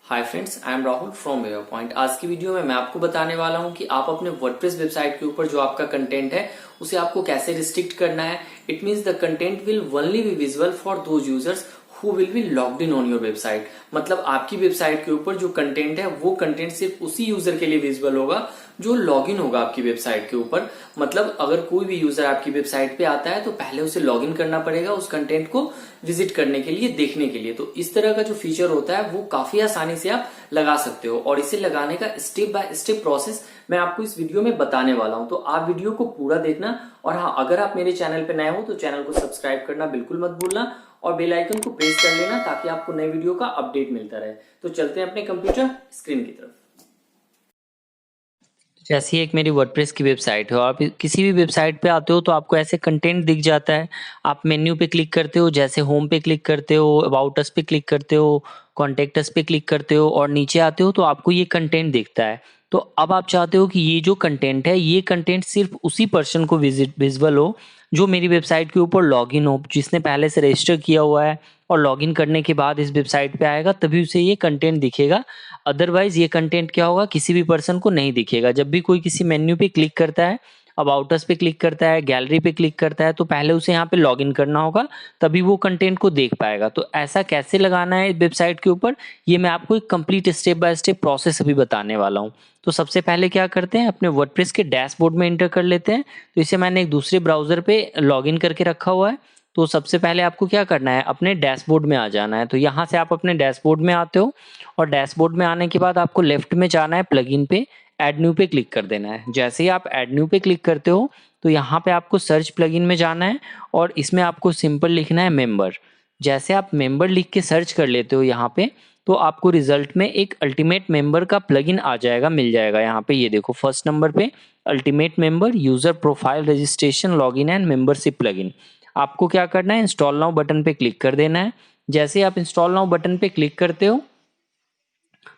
Hi friends, I am Rahul from wear point. आज की video में मैं आपको बताने वाला हूं कि आप अपने वर्डप्रेस वेबसाइट के ऊपर जो आपका कंटेंट है उसे आपको कैसे रिस्ट्रिक्ट करना है। It means the content will only be visible for those users who will be logged in on your website. मतलब आपकी वेबसाइट के ऊपर जो कंटेंट है वो कंटेंट सिर्फ उसी यूजर के लिए विजिबल होगा जो लॉग इन होगा आपकी वेबसाइट के ऊपर। मतलब अगर कोई भी यूजर आपकी वेबसाइट पे आता है तो पहले उसे लॉग इन करना पड़ेगा उस कंटेंट को विजिट करने के लिए, देखने के लिए। तो इस तरह का जो फीचर होता है वो काफी आसानी से आप लगा सकते हो और इसे लगाने का स्टेप बाय स्टेप प्रोसेस मैं आपको इस वीडियो में बताने वाला हूं। तो आप वीडियो को पूरा देखना और हाँ, अगर आप मेरे चैनल पे नए हो तो चैनल को सब्सक्राइब करना बिल्कुल मत भूलना और बेल आइकन को प्रेस कर लेना ताकि आपको नए वीडियो का अपडेट मिलता रहे। तो चलते हैं अपने कंप्यूटर स्क्रीन की तरफ। जैसे एक मेरी वर्डप्रेस की वेबसाइट है और आप किसी भी वेबसाइट पे आते हो तो आपको ऐसे कंटेंट दिख जाता है। आप मेन्यू पे क्लिक करते हो, जैसे होम पे क्लिक करते हो, अबाउट अस पे क्लिक करते हो, कॉन्टेक्ट अस पे क्लिक करते हो और नीचे आते हो तो आपको ये कंटेंट दिखता है। तो अब आप चाहते हो कि ये जो कंटेंट है ये कंटेंट सिर्फ उसी पर्सन को विजिबल हो जो मेरी वेबसाइट के ऊपर लॉगिन हो, जिसने पहले से रजिस्टर किया हुआ है और लॉगिन करने के बाद इस वेबसाइट पे आएगा तभी उसे ये कंटेंट दिखेगा। अदरवाइज ये कंटेंट क्या होगा, किसी भी पर्सन को नहीं दिखेगा। जब भी कोई किसी मेन्यू पे क्लिक करता है, अबाउट अस पे क्लिक करता है, गैलरी पे क्लिक करता है तो पहले उसे यहाँ पे लॉगिन करना होगा तभी वो कंटेंट को देख पाएगा। तो ऐसा कैसे लगाना है वेबसाइट के ऊपर ये मैं आपको एक complete step by step process अभी बताने वाला हूँ। तो सबसे पहले क्या करते हैं, अपने वर्डप्रेस के डैशबोर्ड में एंटर कर लेते हैं। तो इसे मैंने एक दूसरे ब्राउजर पे लॉगिन करके रखा हुआ है। तो सबसे पहले आपको क्या करना है, अपने डैशबोर्ड में आ जाना है। तो यहाँ से आप अपने डैशबोर्ड में आते हो और डैशबोर्ड में आने के बाद आपको लेफ्ट में जाना है, प्लगइन पे ऐड न्यू पे क्लिक कर देना है। जैसे ही आप ऐड न्यू पे क्लिक करते हो तो यहाँ पे आपको सर्च प्लगइन में जाना है और इसमें आपको सिंपल लिखना है मेंबर। जैसे आप मेंबर लिख के सर्च कर लेते हो यहाँ पे तो आपको रिजल्ट में एक अल्टीमेट मेंबर का प्लगइन आ जाएगा, मिल जाएगा। यहाँ पे ये देखो फर्स्ट नंबर पे ultimate member user profile registration login and membership plugin. आपको क्या करना है, इंस्टॉल नाउ बटन पे क्लिक कर देना है। जैसे आप इंस्टॉल नाउ बटन पे क्लिक करते हो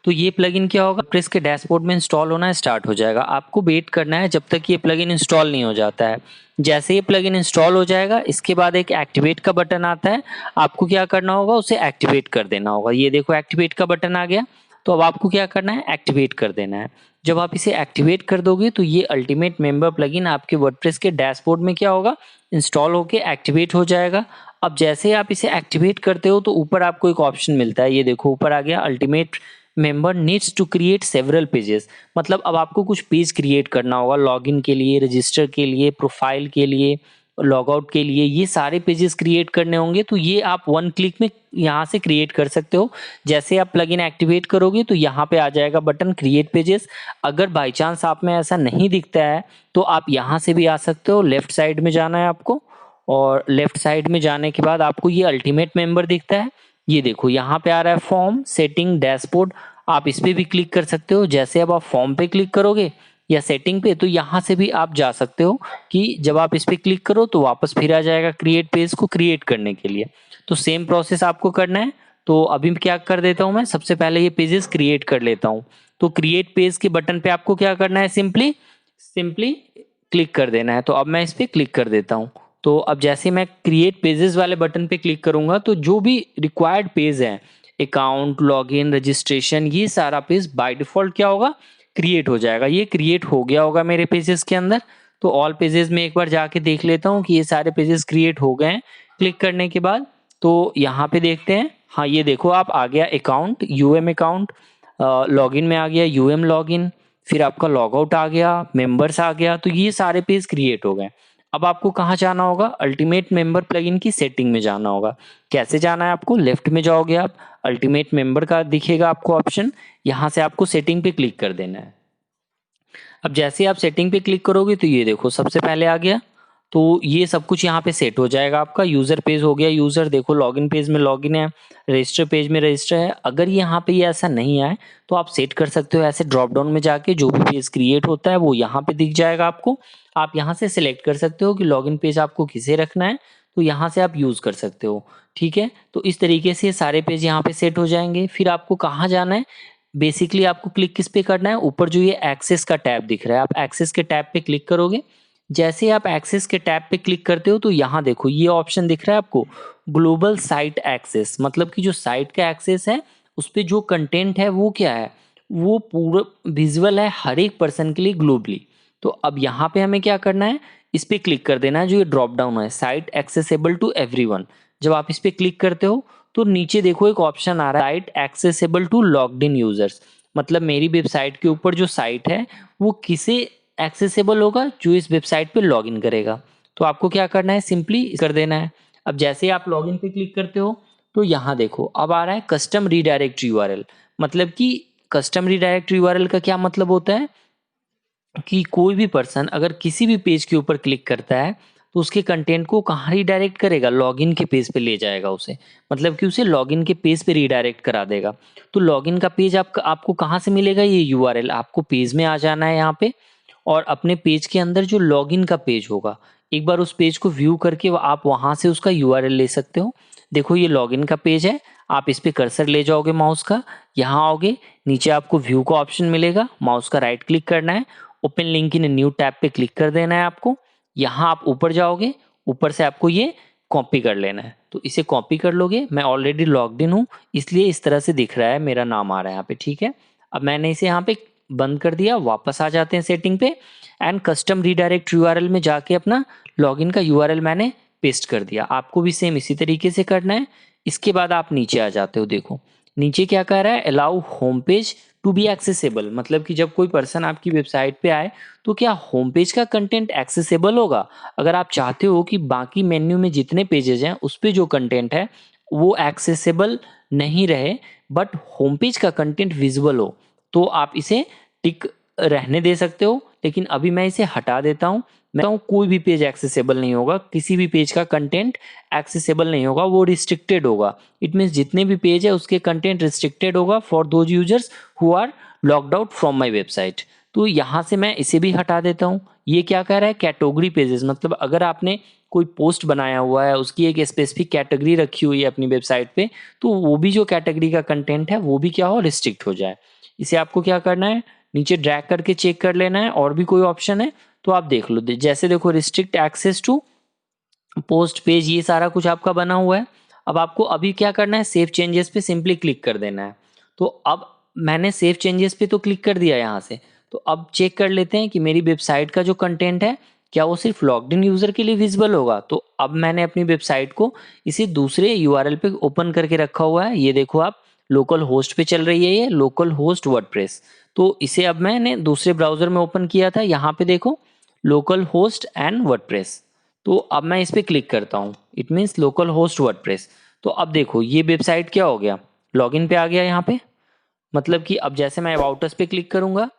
तो ये प्लगइन क्या होगा, प्रेस के डैशबोर्ड में इंस्टॉल होना स्टार्ट हो जाएगा। आपको वेट करना है जब तक ये प्लगइन इंस्टॉल नहीं हो जाता है। जैसे ये प्लगइन इंस्टॉल हो जाएगा इसके बाद एक एक्टिवेट का बटन आता है। आपको क्या करना होगा, उसे एक्टिवेट कर देना होगा। ये देखो एक्टिवेट का बटन आ गया। तो अब आपको क्या करना है, एक्टिवेट कर देना है। जब आप इसे एक्टिवेट कर दोगे तो ये अल्टीमेट मेंबर प्लगइन आपके वर्डप्रेस के डैशबोर्ड में क्या होगा, इंस्टॉल होके एक्टिवेट हो जाएगा। अब जैसे ही आप इसे एक्टिवेट करते हो तो ऊपर आपको एक ऑप्शन मिलता है, ये देखो ऊपर आ गया, ultimate member needs to create several pages. मतलब अब आपको कुछ पेज क्रिएट करना होगा लॉगिन के लिए, रजिस्टर के लिए, प्रोफाइल के लिए, लॉगआउट के लिए। ये सारे पेजेस क्रिएट करने होंगे तो ये आप वन क्लिक में यहाँ से क्रिएट कर सकते हो। जैसे आप प्लगइन एक्टिवेट करोगे तो यहाँ पे आ जाएगा बटन क्रिएट पेजेस। अगर बाई चांस आप में ऐसा नहीं दिखता है तो आप यहाँ से भी आ सकते हो। लेफ्ट साइड में जाना है आपको और लेफ्ट साइड में जाने के बाद आपको ये अल्टीमेट मेंबर दिखता है। ये देखो यहाँ पे आ रहा है फॉर्म सेटिंग डैशबोर्ड, आप इस पे भी क्लिक कर सकते हो। जैसे अब आप फॉर्म पे क्लिक करोगे या सेटिंग पे तो यहाँ से भी आप जा सकते हो कि जब आप इस पे क्लिक करो तो वापस फिर आ जाएगा क्रिएट पेज को क्रिएट करने के लिए। तो सेम प्रोसेस आपको करना है। तो अभी क्या कर देता हूँ मैं, सबसे पहले ये पेजेस क्रिएट कर लेता हूँ। तो क्रिएट पेज के बटन पे आपको क्या करना है, सिंपली सिंपली क्लिक कर देना है। तो अब मैं इस पे क्लिक कर देता हूँ। तो अब जैसे मैं क्रिएट पेजेस वाले बटन पे क्लिक करूंगा तो जो भी रिक्वायर्ड पेज है, अकाउंट, लॉगिन, रजिस्ट्रेशन, ये सारा पेज बाय डिफॉल्ट क्या होगा, क्रिएट हो जाएगा। ये क्रिएट हो गया होगा मेरे पेजेस के अंदर। तो ऑल पेजेस में एक बार जाके देख लेता हूँ कि ये सारे पेजेस क्रिएट हो गए हैं क्लिक करने के बाद। तो यहाँ पे देखते हैं, हाँ ये देखो आप आ गया अकाउंट, यूएम अकाउंट, लॉगिन में आ गया यूएम लॉगिन, फिर आपका लॉगआउट आ गया, मेंबर्स आ गया। तो ये सारे पेज क्रिएट हो गए। अब आपको कहाँ जाना होगा, अल्टीमेट मेंबर प्लगइन की सेटिंग में जाना होगा। कैसे जाना है, आपको लेफ्ट में जाओगे आप, अल्टीमेट मेंबर का दिखेगा आपको ऑप्शन, यहाँ से आपको सेटिंग पे क्लिक कर देना है। अब जैसे आप सेटिंग पे क्लिक करोगे तो ये देखो सबसे पहले आ गया। तो ये सब कुछ यहाँ पे सेट हो जाएगा। आपका यूजर पेज हो गया, यूजर देखो लॉगिन पेज में लॉगिन है, रजिस्टर पेज में रजिस्टर है। अगर यहाँ पे ये ऐसा नहीं आए तो आप सेट कर सकते हो ऐसे ड्रॉप डाउन में जाके, जो भी पेज क्रिएट होता है वो यहाँ पे दिख जाएगा आपको। आप यहाँ से सिलेक्ट कर सकते हो कि लॉगिन पेज आपको किसे रखना है, तो यहाँ से आप यूज कर सकते हो। ठीक है, तो इस तरीके से सारे पेज यहाँ पे सेट हो जाएंगे। फिर आपको कहाँ जाना है, बेसिकली आपको क्लिक किस पे करना है, ऊपर जो ये एक्सेस का टैब दिख रहा है, आप एक्सेस के टैब पे क्लिक करोगे। जैसे आप एक्सेस के टैब पे क्लिक करते हो तो यहाँ देखो ये ऑप्शन दिख रहा है आपको, ग्लोबल साइट एक्सेस। मतलब कि जो साइट का एक्सेस है उस पे जो कंटेंट है वो क्या है, वो पूरा विजुअल है हर एक पर्सन के लिए ग्लोबली। तो अब यहाँ पे हमें क्या करना है, इस पे क्लिक कर देना है, जो ये ड्रॉप डाउन है साइट एक्सेसिबल टू एवरीवन। जब आप इस पे क्लिक करते हो तो नीचे देखो एक ऑप्शन आ रहा है site accessible to logged in users. मतलब मेरी वेबसाइट के ऊपर जो साइट है वो किसे एक्सेसिबल होगा, जो इस वेबसाइट पे लॉगिन करेगा। तो आपको क्या करना है, सिंपली कर देना है। अब जैसे ही आप लॉगिन पे क्लिक करते हो तो यहाँ देखो अब आ रहा है कस्टम रीडायरेक्ट यूआरएल। मतलब कि कस्टम रीडायरेक्ट यूआरएल का क्या मतलब होता है कि कोई भी पर्सन अगर किसी भी पेज के ऊपर क्लिक करता है तो उसके कंटेंट को कहाँ रीडायरेक्ट करेगा, लॉगिन के पेज पे ले जाएगा उसे। मतलब कि उसे लॉगिन के पेज पे रीडायरेक्ट करा देगा। तो लॉगिन का पेज आपको कहाँ से मिलेगा, ये यूआरएल आपको पेज में आ जाना है यहाँ पे, और अपने पेज के अंदर जो लॉगिन का पेज होगा एक बार उस पेज को व्यू करके आप वहां से उसका यूआरएल ले सकते हो। देखो ये लॉगिन का पेज है, आप इस पे कर्सर ले जाओगे माउस का, यहाँ आओगे, नीचे आपको व्यू का ऑप्शन मिलेगा, माउस का राइट क्लिक करना है, open link in new tab पे क्लिक कर देना है आपको। यहाँ आप ऊपर जाओगे, ऊपर से आपको ये कॉपी कर लेना है। तो इसे कॉपी कर लोगे, मैं ऑलरेडी लॉग्ड इन हूँ इसलिए इस तरह से दिख रहा है, मेरा नाम आ रहा है यहाँ पे, ठीक है। अब मैंने इसे यहाँ पे बंद कर दिया, वापस आ जाते हैं सेटिंग पे एंड कस्टम रीडायरेक्ट यूआरएल में जाके अपना लॉगिन का यूआरएल मैंने पेस्ट कर दिया। आपको भी सेम इसी तरीके से करना है। इसके बाद आप नीचे आ जाते हो, देखो नीचे क्या कह रहा है, allow home page to be accessible. मतलब कि जब कोई पर्सन आपकी वेबसाइट पे आए तो क्या होम पेज का कंटेंट एक्सेसिबल होगा। अगर आप चाहते हो कि बाकी मेन्यू में जितने पेजेस हैं उस पे जो कंटेंट है वो एक्सेसिबल नहीं रहे बट होम पेज का कंटेंट विजुअल हो, तो आप इसे टिक रहने दे सकते हो। लेकिन अभी मैं इसे हटा देता हूँ, मैं कहता हूँ कोई भी पेज एक्सेसिबल नहीं होगा, किसी भी पेज का कंटेंट एक्सेसिबल नहीं होगा, वो रिस्ट्रिक्टेड होगा। इट मीन्स जितने भी पेज है उसके कंटेंट रिस्ट्रिक्टेड होगा for those users who are locked out from my website. तो यहाँ से मैं इसे भी हटा देता हूँ। ये क्या कह रहा है, कैटेगरी पेजेस, मतलब अगर आपने कोई पोस्ट बनाया हुआ है उसकी एक स्पेसिफिक कैटेगरी रखी हुई है अपनी वेबसाइट पे, तो वो भी जो कैटेगरी का कंटेंट है वो भी क्या हो, रिस्ट्रिक्ट हो जाए। इसे आपको क्या करना है, नीचे ड्रैग करके चेक कर लेना है, और भी कोई ऑप्शन है तो आप देख लो। जैसे देखो restrict access to post page, ये सारा कुछ आपका बना हुआ है। अब आपको अभी क्या करना है, सेव चेंजेस पे सिंपली क्लिक कर देना है। तो अब मैंने सेव चेंजेस पे तो क्लिक कर दिया यहाँ से। तो अब चेक कर लेते हैं कि मेरी वेबसाइट का जो कंटेंट है क्या वो सिर्फ लॉग्ड इन यूजर के लिए विजिबल होगा। तो अब मैंने अपनी वेबसाइट को इसी दूसरे यूआरएल पे ओपन करके रखा हुआ है। ये देखो आप, लोकल होस्ट पे चल रही है ये लोकल होस्ट वर्डप्रेस। तो इसे अब मैंने दूसरे ब्राउजर में ओपन किया था, यहाँ पे देखो लोकल होस्ट एंड वर्डप्रेस। तो अब मैं इस पे क्लिक करता हूँ, it means local host WordPress. तो अब देखो ये वेबसाइट क्या हो गया, लॉगिन पे आ गया यहाँ पे। मतलब कि अब जैसे मैं अबाउट अस पे क्लिक करूंगा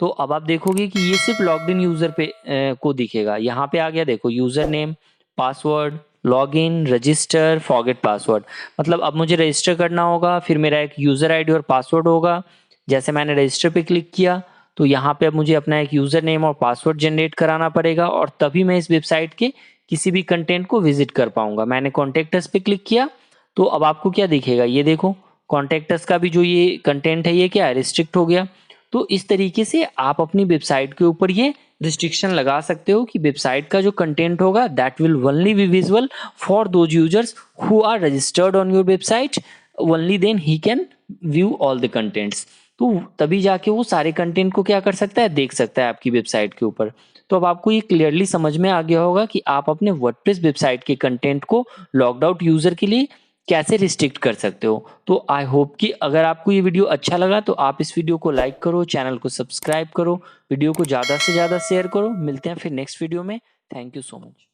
तो अब आप देखोगे कि ये सिर्फ लॉग्ड इन यूजर पे को दिखेगा। यहाँ पे आ गया देखो user name, password, log in, register, forget password. मतलब अब मुझे रजिस्टर करना होगा, फिर मेरा एक यूजर आईडी और पासवर्ड होगा। जैसे मैंने रजिस्टर पे क्लिक किया तो यहाँ पे अब मुझे अपना एक यूजर नेम और पासवर्ड जनरेट कराना पड़ेगा, और तभी मैं इस वेबसाइट के किसी भी कंटेंट को विजिट कर पाऊंगा। मैंने कॉन्टेक्ट अस पे क्लिक किया तो अब आपको क्या दिखेगा, ये देखो कॉन्टेक्ट अस का भी जो ये कंटेंट है ये क्या है, रिस्ट्रिक्ट हो गया। तो इस तरीके से आप अपनी वेबसाइट के ऊपर ये रिस्ट्रिक्शन लगा सकते हो कि वेबसाइट का जो कंटेंट होगा that will only be visible for those users who are registered on your website, only then he can view all the contents. तो तभी जाके वो सारे कंटेंट को क्या कर सकता है, देख सकता है आपकी वेबसाइट के ऊपर। तो अब आपको ये क्लियरली समझ में आ गया होगा कि आप अपने वर्डप्रेस वेबसाइट के कंटेंट को लॉक्ड आउट यूजर के लिए कैसे रिस्ट्रिक्ट कर सकते हो। तो आई होप कि अगर आपको ये वीडियो अच्छा लगा तो आप इस वीडियो को लाइक करो, चैनल को सब्सक्राइब करो, वीडियो को ज़्यादा से ज़्यादा शेयर करो। मिलते हैं फिर नेक्स्ट वीडियो में। Thank you so much.